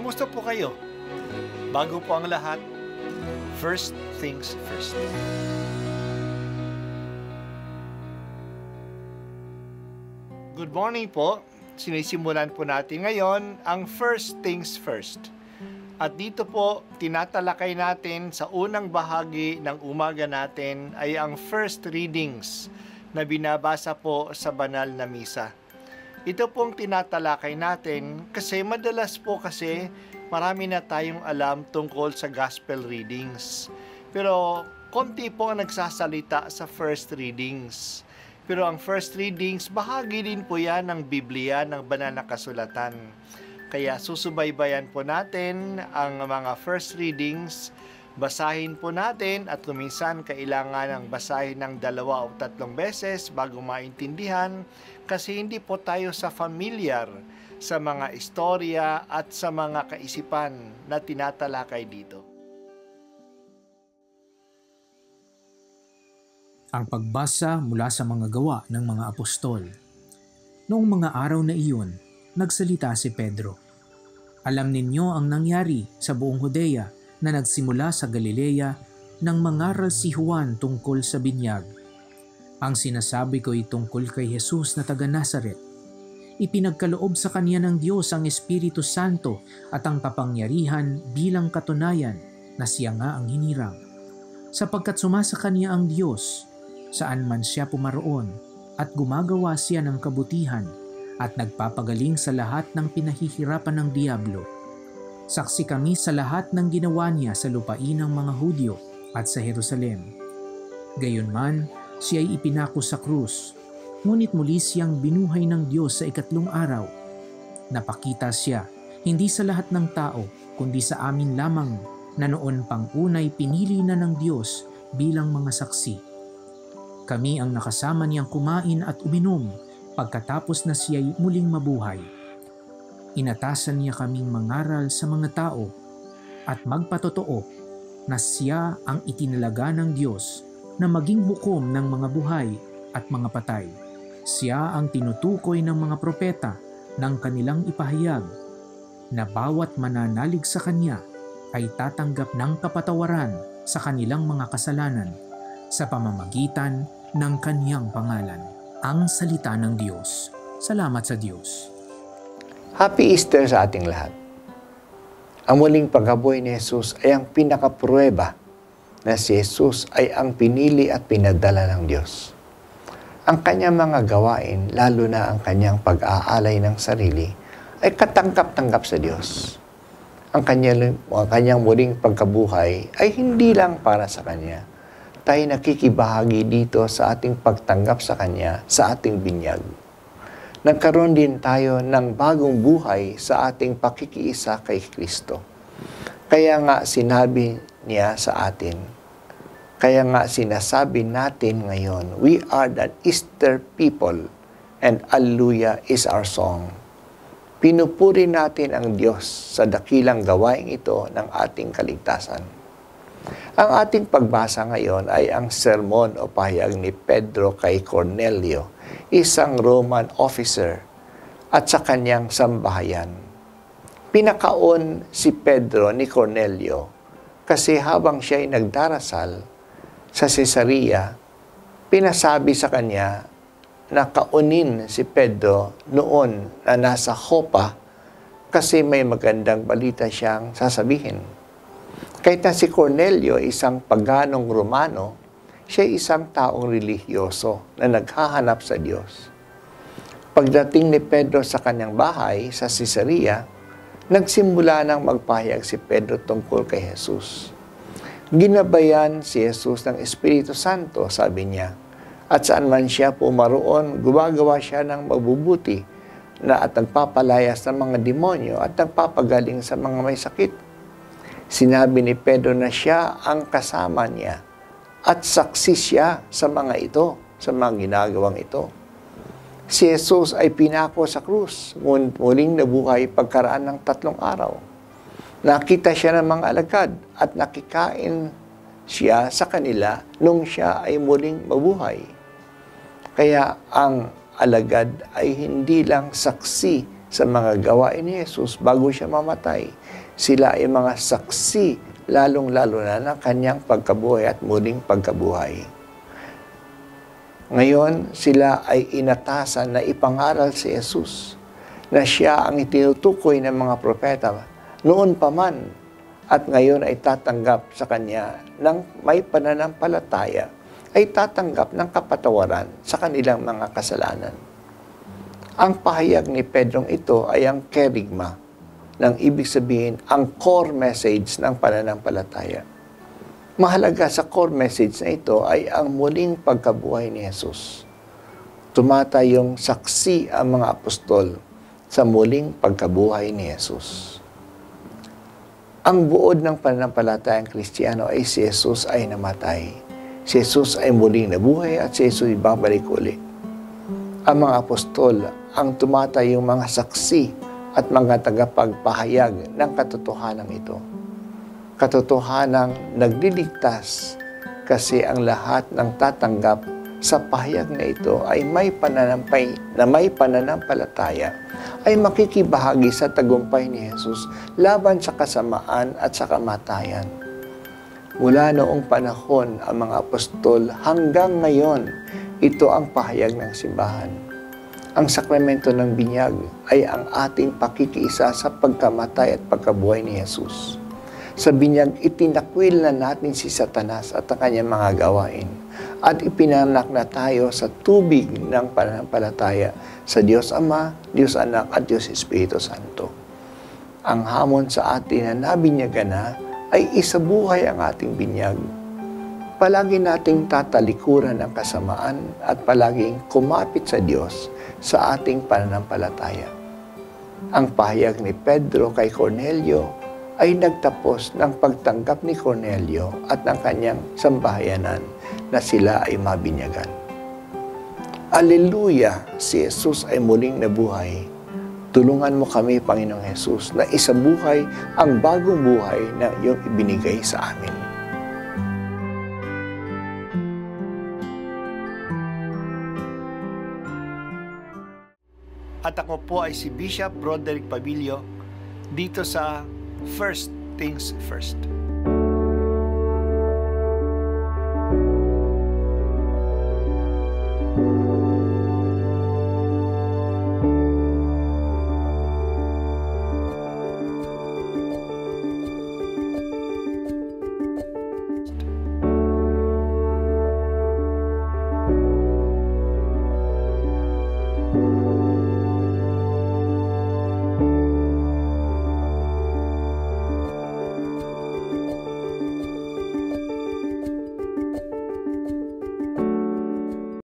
Kumusta po kayo? Bago po ang lahat, first things first. Good morning po. Sinisimulan po natin ngayon ang first things first. At dito po, tinatalakay natin sa unang bahagi ng umaga natin ay ang first readings na binabasa po sa banal na misa. Ito pong tinatalakay natin kasi madalas po marami na tayong alam tungkol sa gospel readings. Pero konti po ang nagsasalita sa first readings. Pero ang first readings, bahagi din po yan ng Biblia, ng banal na kasulatan. Kaya susubaybayan po natin ang mga first readings, basahin po natin at kuminsan kailangan ng basahin ng 2 o 3 beses bago maintindihan kasi hindi po tayo familiar sa mga istorya at sa mga kaisipan na tinatalakay dito. Ang pagbasa mula sa mga gawa ng mga apostol. Noong mga araw na iyon, nagsalita si Pedro. Alam ninyo ang nangyari sa buong Judea na nagsimula sa Galilea nang mangaral si Juan tungkol sa binyag. Ang sinasabi ko ay tungkol kay Jesus na taga Nazaret. Ipinagkaloob sa kanya ng Diyos ang Espiritu Santo at ang kapangyarihan bilang katunayan na siya nga ang hinirang. Sapagkat sumasa kanya ang Diyos, saan man siya pumaroon at gumagawa siya ng kabutihan at nagpapagaling sa lahat ng pinahihirapan ng diablo. Saksi kami sa lahat ng ginawa niya sa lupain ng mga Hudyo at sa Jerusalem. Gayunman, siya ay ipinako sa krus, ngunit muli siyang binuhay ng Diyos sa 3 araw. Napakita siya, hindi sa lahat ng tao, kundi sa amin lamang na noon pang unay pinili na ng Diyos bilang mga saksi. Kami ang nakasama niyang kumain at uminom pagkatapos na siya'y muling mabuhay. Inatasan niya kaming mangaral sa mga tao at magpatotoo na siya ang itinalaga ng Diyos na maging hukom ng mga buhay at mga patay. Siya ang tinutukoy ng mga propeta ng kanilang ipahayag na bawat mananalig sa kanya ay tatanggap ng kapatawaran sa kanilang mga kasalanan sa pamamagitan ng kaniyang pangalan. Ang salita ng Diyos. Salamat sa Diyos. Happy Easter sa ating lahat. Ang muling pagkabuhay ni Jesus ay ang pinakapruweba na si Jesus ay ang pinili at pinadala ng Diyos. Ang kanyang mga gawain, lalo na ang kanyang pag-aalay ng sarili, ay katanggap-tanggap sa Diyos. Ang kanyang muling pagkabuhay ay hindi lang para sa Kanya. Tayo nakikibahagi dito sa ating pagtanggap sa Kanya, sa ating binyag. Nagkaroon din tayo ng bagong buhay sa ating pakikiisa kay Kristo. Kaya nga sinabi niya sa atin, kaya nga sinasabi natin ngayon, we are the Easter people and Alleluia is our song. Pinupuri natin ang Diyos sa dakilang gawain ito ng ating kaligtasan. Ang ating pagbasa ngayon ay ang sermon o pahayag ni Pedro kay Cornelio, isang Roman officer, at sa kanyang sambahayan. Pinakaon si Pedro ni Cornelio kasi habang siya ay nagdarasal sa Cesarea, pinasabi sa kanya na kaunin si Pedro noon na nasa Joppa kasi may magandang balita siyang sasabihin. Kahit na si Cornelio isang paganong Romano, siya isang taong relihiyoso na naghahanap sa Diyos. Pagdating ni Pedro sa kanyang bahay sa Cesarea, nagsimula ng magpahayag si Pedro tungkol kay Jesus. Ginabayan si Jesus ng Espiritu Santo, sabi niya, at saan man siya pumaroon, gumagawa siya ng mabubuti na at nagpapalayas ng mga demonyo at nagpapagaling sa mga may sakit. Sinabi ni Pedro na siya ang kasama niya at saksi siya sa mga ito, sa mga ginagawang ito. Si Jesus ay pinako sa krus, muling nabuhay pagkaraan ng 3 araw. Nakita siya ng mga alagad at nakikain siya sa kanila nung siya ay muling mabuhay. Kaya ang alagad ay hindi lang saksi sa mga gawain ni Jesus bago siya mamatay. Sila ay mga saksi, lalong-lalo na ng kanyang pagkabuhay at muling pagkabuhay. Ngayon, sila ay inatasan na ipangaral si Jesus na siya ang itinutukoy ng mga propeta noon pa man at ngayon ay tatanggap sa kanya ng may pananampalataya, ay tatanggap ng kapatawaran sa kanilang mga kasalanan. Ang pahayag ni Pedrong ito ay ang kerigma, ng ibig sabihin ang core message ng pananampalataya. Mahalaga sa core message na ito ay ang muling pagkabuhay ni Jesus. Tumatayong saksi ang mga apostol sa muling pagkabuhay ni Jesus. Ang buod ng pananampalatayang Kristiyano ay si Jesus ay namatay. Si Jesus ay muling nabuhay at si Jesus ay babalik uli. Ang mga apostol ang tumatayong mga saksi at mga tagapagpahayag ng katotohanan ito. Katotohanang nagliligtas kasi ang lahat ng tatanggap sa pahayag na ito ay may pananampalataya ay makikibahagi sa tagumpay ni Jesus laban sa kasamaan at sa kamatayan. Mula noong panahon ang mga apostol hanggang ngayon, ito ang pahayag ng simbahan. Ang sakramento ng binyag ay ang ating pakikiisa sa pagkamatay at pagkabuhay ni Jesus. Sa binyag, itinakwil na natin si Satanas at ang kanyang mga gawain at ipinanak na tayo sa tubig ng pananampalataya sa Diyos Ama, Diyos Anak at Diyos Espiritu Santo. Ang hamon sa atin na nabinyagan na ay isabuhay ang ating binyag. Palagi nating tatalikuran ang kasamaan at palaging kumapit sa Diyos sa ating pananampalataya. Ang pahayag ni Pedro kay Cornelio ay nagtapos ng pagtanggap ni Cornelio at ng kanyang sambahayanan na sila ay mabinyagan. Aleluya! Si Jesus ay muling nabuhay. Tulungan mo kami, Panginoong Jesus, na isabuhay ang bagong buhay na iyong ibinigay sa amin. At ako po ay si Bishop Broderick Pabilio dito sa First Things First.